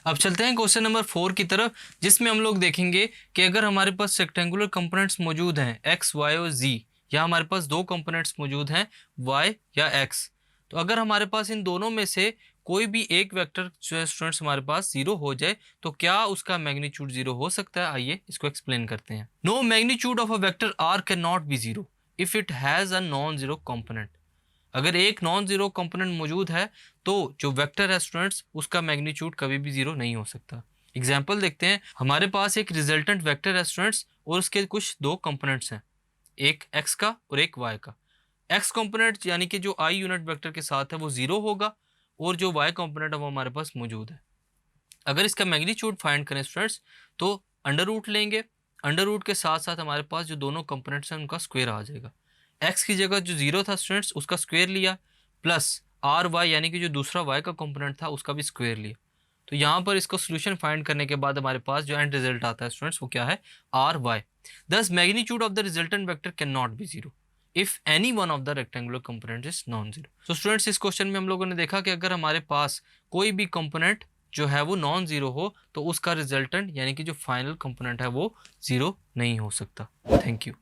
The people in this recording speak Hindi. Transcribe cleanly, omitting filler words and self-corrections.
अब चलते हैं क्वेश्चन नंबर 4 की तरफ, जिसमें हम लोग देखेंगे कि अगर हमारे पास रेक्टेंगुलर कंपोनेंट्स मौजूद हैं एक्स वाई और जी, या हमारे पास दो कंपोनेंट्स मौजूद हैं वाई या एक्स, तो अगर हमारे पास इन दोनों में से कोई भी एक वेक्टर जो है स्टूडेंट्स हमारे पास जीरो हो जाए तो क्या उसका मैग्नीट्यूड जीरो हो सकता है। आइए इसको एक्सप्लेन करते हैं। No magnitude of a vector are can not be zero if it has a non zero component. अगर एक नॉन जीरो कंपोनेंट मौजूद है तो जो वेक्टर है स्टूडेंट्स उसका मैग्नीट्यूड कभी भी जीरो नहीं हो सकता। एग्जाम्पल देखते हैं। हमारे पास एक रिजल्टेंट वेक्टर है स्टूडेंट्स और उसके कुछ दो कंपोनेंट्स हैं, एक एक्स का और एक वाई का। एक्स कंपोनेंट यानी कि जो आई यूनिट वेक्टर के साथ है वो जीरो होगा, और जो वाई कंपोनेंट है वो हमारे पास मौजूद है। अगर इसका मैग्नीट्यूड फाइंड करें स्टूडेंट्स तो अंडर रूट लेंगे, अंडर रूट के साथ साथ हमारे पास जो दोनों कंपोनेंट्स हैं उनका स्क्वायर आ जाएगा। एक्स की जगह जो जीरो था स्टूडेंट्स उसका स्क्वायर लिया, प्लस आर वाई यानी कि जो दूसरा वाई का कंपोनेंट था उसका भी स्क्वायर लिया। तो यहाँ पर इसको सोल्यूशन फाइंड करने के बाद हमारे पास जो एंड रिजल्ट आता है स्टूडेंट्स वो क्या है, आर वाई। दस magnitude of the resultant vector can not be zero if any one of the rectangular component is non zero. तो स्टूडेंट्स इस क्वेश्चन में हम लोगों ने देखा कि अगर हमारे पास कोई भी कंपोनेंट जो है वो नॉन जीरो हो तो उसका रिजल्टेंट यानी कि जो फाइनल कंपोनेंट है वो जीरो नहीं हो सकता। Thank you.